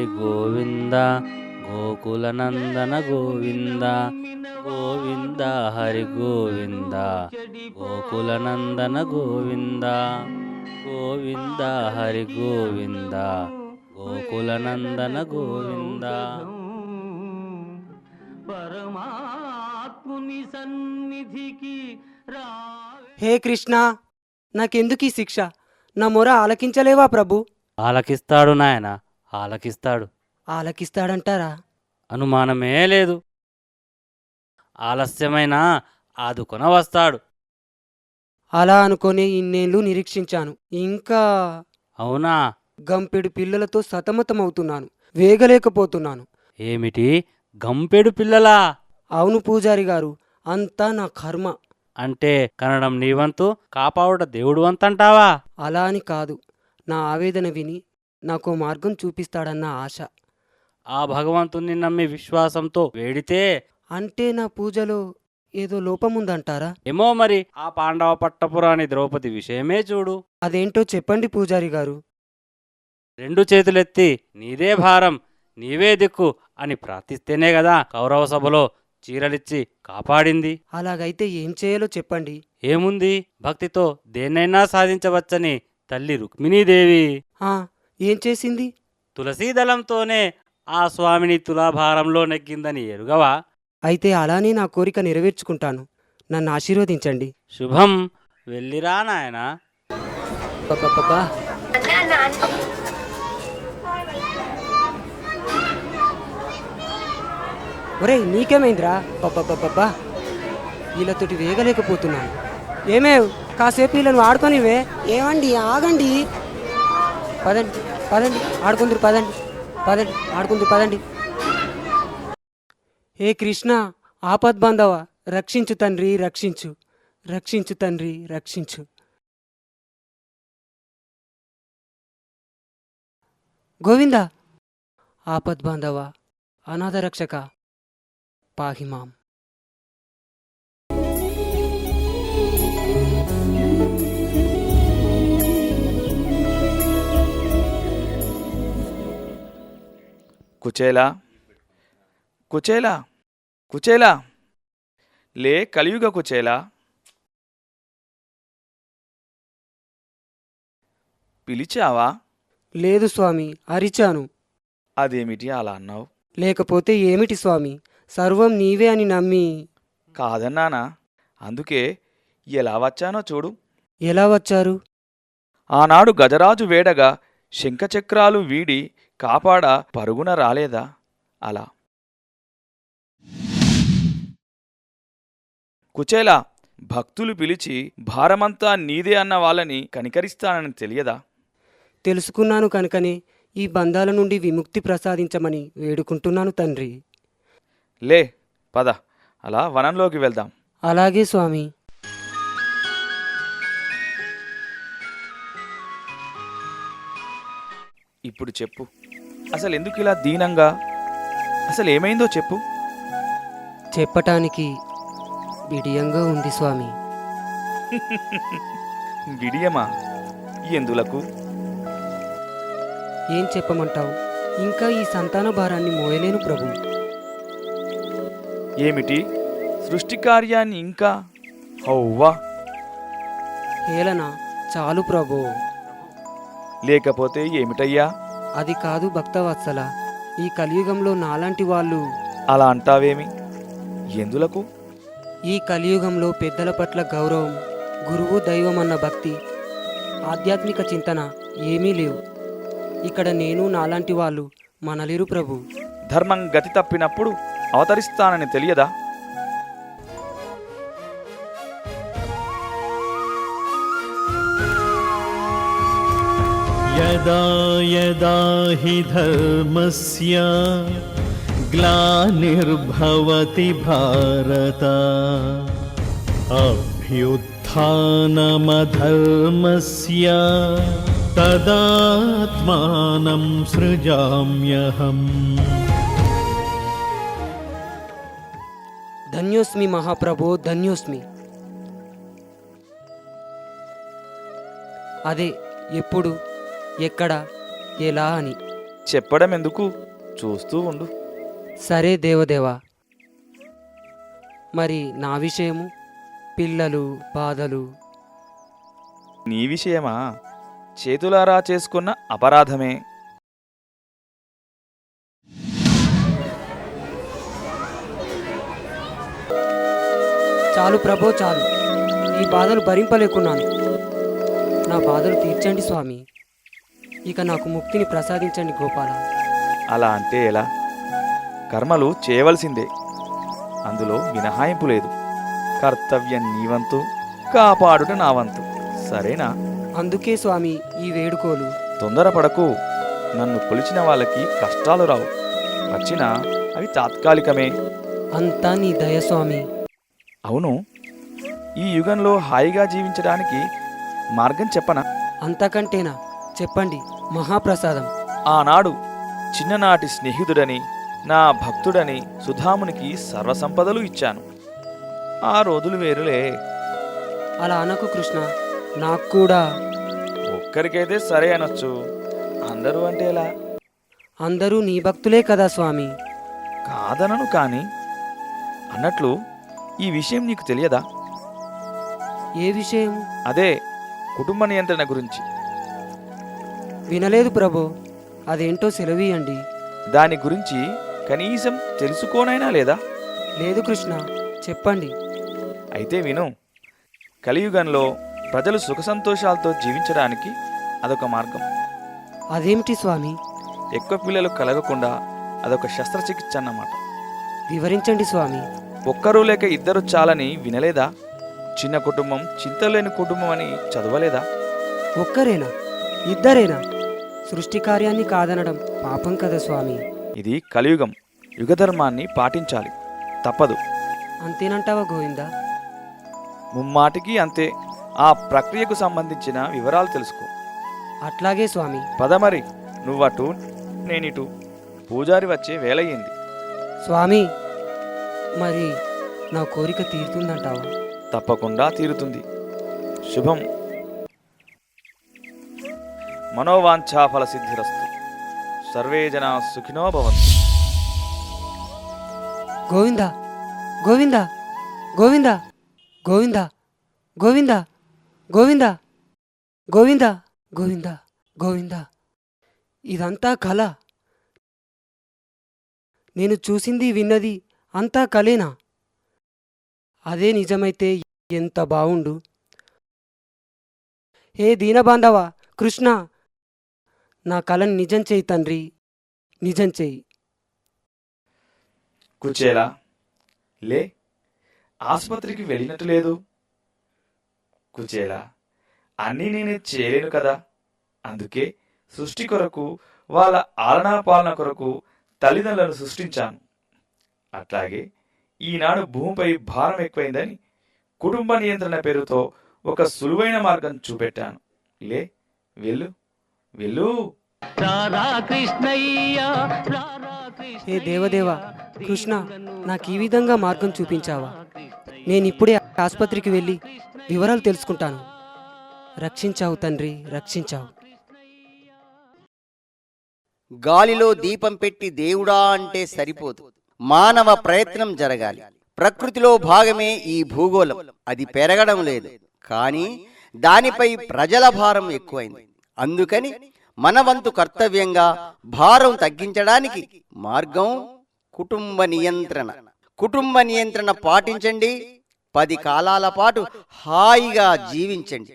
హరి గోవింద గోకులనందన గోవింద గోవింద హరి గోవింద గోకులనందన గోవింద గోవింద హరి గోవింద గోకులనందన గోవింద. పరమాత్ముని సన్నిధికి రా. హే కృష్ణ, నాకెందుకీ శిక్ష? నా మొర ఆలకించలేవా ప్రభు? ఆలకిస్తాడు నాయన, ఆలకిస్తాడు. ఆలకిస్తాడంటారా? అనుమానమే లేదు. ఆలస్యమైన ఆదుకొన వస్తాడు. అలా అనుకొని ఇన్నేళ్ళు నిరీక్షించాను. ఇంకా అవునా? గంపెడు పిల్లలతో సతమతమవుతున్నాను, వేగలేకపోతున్నాను. ఏమిటి, గంపెడు పిల్లలా? అవును పూజారి గారు, అంతా నా కర్మ. అంటే కనడం నీవంతు, కాపాడుట దేవుడు వంతంటావా? అలా అని కాదు, నా ఆవేదన విని నాకో మార్గం చూపిస్తాడన్న ఆశ. ఆ భగవంతుణ్ణి నమ్మి విశ్వాసంతో వేడితే. అంటే నా పూజలో ఏదో లోపముందంటారా? ఏమో మరి, ఆ పాండవ పట్టపురాణి ద్రౌపది విషయమే చూడు. అదేంటో చెప్పండి పూజారి గారు. 2 చేతులెత్తి నీదే భారం, నీవే దిక్కు అని ప్రార్థిస్తేనే గదా కౌరవ సభలో చీరలిచ్చి కాపాడింది. అలాగైతే ఏం చేయాలో చెప్పండి. ఏముంది, భక్తితో దేన్నైనా సాధించవచ్చని తల్లి రుక్మిణీదేవి ఆ, ఏం చేసింది? తులసీదళంతోనే ఆ స్వామిని తులాభారంలో నెగ్గిందని ఎరుగవా? అయితే అలానే నా కోరిక నెరవేర్చుకుంటాను. నన్ను ఆశీర్వదించండి. శుభం, వెళ్ళిరా నాయనా. పపపపా. ఒరేయ్, నీకేమైందిరా? పపపపపా, వీళ్ళతోటి వేగలేకపోతున్నాను. ఏమేవ్, కాసేపు వీళ్ళను ఆడుకొనివే. ఏమండి, ఆగండి. పదండి పదండి, ఆడుకుందరు పదండి. పదండి, ఆడుకుందరు పదండి. హే కృష్ణ, ఆపద్బాంధవ, రక్షించు తండ్రి, రక్షించు. రక్షించు తండ్రి, రక్షించు. గోవింద, ఆపద్బాంధవ, అనాథ రక్షక, పాహిమాం. కుచేలా, కుచేలా, కుచేలా, లే కలియుగ కుచేలా. పిలిచావా? లేదు స్వామి, అరిచాను. అదేమిటి అలా అన్నావు? లేకపోతే ఏమిటి స్వామి, సర్వం నీవే అని నమ్మి. కాదన్నానా, అందుకే ఎలా వచ్చానో చూడు. ఎలా వచ్చారు? ఆనాడు గజరాజు వేడగా శంఖచక్రాలు వీడి కాపాడ పరుగున రాలేదా, అలా. కుచేలా, భక్తులు పిలిచి భారమంతా నీదే అన్న వాళ్ళని కనికరిస్తానని తెలియదా? తెలుసుకున్నాను కనుకనే ఈ బంధాల నుండి విముక్తి ప్రసాదించమని వేడుకుంటున్నాను తండ్రి. లే, పద, అలా వనంలోకి వెళ్దాం. అలాగే స్వామి. ఇప్పుడు చెప్పు, అసలెందుకు ఇలా దీనంగా? అసలేమైందో చెప్పు. చెప్పటానికి బిడియంగా ఉంది స్వామి. బిడియమా? ఎందులకు? ఏం చెప్పమంటావు? ఇంకా ఈ సంతాన భారాన్ని మోయలేను ప్రభు. ఏమిటి, సృష్టి కార్యాన్ని ఇంకా? హౌవా! హేళన చాలు ప్రభు. లేకపోతే ఏమిటయ్యా? అది కాదు భక్తవత్సల, ఈ కలియుగంలో నాలాంటి వాళ్ళు. అలా అంటావేమి? ఎందులకు? ఈ కలియుగంలో పెద్దల పట్ల గౌరవం, గురువు దైవం అన్న భక్తి, ఆధ్యాత్మిక చింతన ఏమీ లేవు. ఇక్కడ నేను నాలాంటి వాళ్ళు మనలేరు ప్రభు. ధర్మం గతి తప్పినప్పుడు అవతరిస్తానని తెలియదా? యదా యదా హి ధర్మస్య గ్లానిర్భవతి భారత అభ్యుత్థానమధర్మస్య తదాత్మానం సృజామ్యహం. ధన్యోస్మి మహాప్రభో, ధన్యోస్మి. అదే ఎప్పుడు, ఎక్కడ, ఎలా అని చెప్పడం ఎందుకు, చూస్తూ ఉండు. సరే దేవదేవా. మరి నా విషయము, పిల్లలు బాధలు? నీ విషయమా? చేతులారా చేసుకున్న అపరాధమే. చాలు ప్రభో, చాలు. ఈ బాధలు భరింపలేకున్నాను. నా బాధలు తీర్చండి స్వామి. ఇక నాకు ముక్తిని ప్రసాదించండి గోపాల. అలా అంటే ఎలా? కర్మలు చేయవలసిందే, అందులో మినహాయింపు లేదు. కర్తవ్యం నీ వంతు, కాపాడుట నా వంతు. సరేనా? అందుకే స్వామి ఈ వేడుకోలు. తొందరపడకు. నన్ను కొలిచిన వాళ్ళకి కష్టాలు రావు, వచ్చినా అవి తాత్కాలికమే. అంతా నీ దయ స్వామి. అవును, ఈ యుగంలో హాయిగా జీవించడానికి మార్గం చెప్పనా? అంతకంటేనా? చెప్పండి, మహాప్రసాదం. ఆనాడు చిన్ననాటి స్నేహితుడని, నా భక్తుడని సుధామునికి సర్వసంపదలు ఇచ్చాను. ఆ రోజులు వేరులే. అలా అనకు కృష్ణ, నాకు కూడా. ఒక్కరికైతే సరే అనొచ్చు, అందరూ అంటే ఎలా? అందరూ నీ భక్తులే కదా స్వామి. కాదనను కాని, అన్నట్లు ఈ విషయం నీకు తెలియదా? ఏ విషయం? అదే కుటుంబ నియంత్రణ గురించి. వినలేదు ప్రభో, అదేంటో సెలవీయండి. దాని గురించి కనీసం తెలుసుకోనైనా లేదా? లేదు కృష్ణ, చెప్పండి. అయితే విను. కలియుగంలో ప్రజలు సుఖ సంతోషాలతో జీవించడానికి అదొక మార్గం. అదేమిటి స్వామి? ఎక్కువ పిల్లలు కలగకుండా అదొక శస్త్రచికిత్స అన్నమాట. వివరించండి స్వామి. ఒక్కరూ లేక ఇద్దరు చాలని వినలేదా? చిన్న కుటుంబం చింతలేని కుటుంబం అని చదవలేదా? ఒక్కరేనా? ఇద్దరేనా? సృష్టి కార్యాన్ని కాదనడం పాపం కదా స్వామి. ఇది కలియుగం, యుగధర్మాన్ని పాటించాలి, తప్పదు. అంతేనంటావా గోవిందా? ముమ్మాటికి అంతే. ఆ ప్రక్రియకు సంబంధించిన వివరాలు తెలుసుకో. అట్లాగే స్వామి. పద మరి, నువ్వటు నేనిటు. పూజారి వచ్చే వేలయ్యింది. స్వామి, మరి నా కోరిక తీరుతుందంటావా? తప్పకుండా తీరుతుంది. శుభం. మనోవాంఛాఫల సిద్ధిరస్తు. సర్వే జనా సుఖినో భవంతు. గోవిందా, గోవిందా, గోవిందా, గోవిందా, గోవిందా, గోవిందా, గోవిందా, గోవిందా, గోవిందా. ఇదంతా కల? నేను చూసింది విన్నది అంతా కలేనా? అదే నిజమైతే ఎంత బావుండు. హే దీనబాంధవా కృష్ణ, నా కలను నిజం చేయి తండ్రి, నిజం చేయి. కుచేలా లే, ఆసుపత్రికి వెళ్ళినట్టు లేదు. కుచేలా, అన్నీ నేనే చేయలేను కదా. అందుకే సృష్టి కొరకు, వాళ్ళ ఆలనా పాలన కొరకు తల్లిదండ్రులను సృష్టించాను. అట్లాగే ఈనాడు భూమిపై భారం ఎక్కువైందని కుటుంబ నియంత్రణ పేరుతో ఒక సులువైన మార్గం చూపెట్టాను. లే, వెళ్ళు వెళ్ళు. హే దేవదేవా కృష్ణ, నాకు ఈ విధంగా మార్గం చూపించావా? నేనిప్పుడే ఆసుపత్రికి వెళ్ళి వివరాలు తెలుసుకుంటాను. రక్షించావు తండ్రి, రక్షించావు. గాలిలో దీపం పెట్టి దేవుడా అంటే సరిపోదు, మానవ ప్రయత్నం జరగాలి. ప్రకృతిలో భాగమే ఈ భూగోళం, అది పెరగడం లేదు, కానీ దానిపై ప్రజల భారం ఎక్కువైంది. అందుకని మన వంతు కర్తవ్యంగా భారం తగ్గించడానికి మార్గం కుటుంబ నియంత్రణ. కుటుంబ నియంత్రణ పాటించండి, 10 కాలాల పాటు హాయిగా జీవించండి.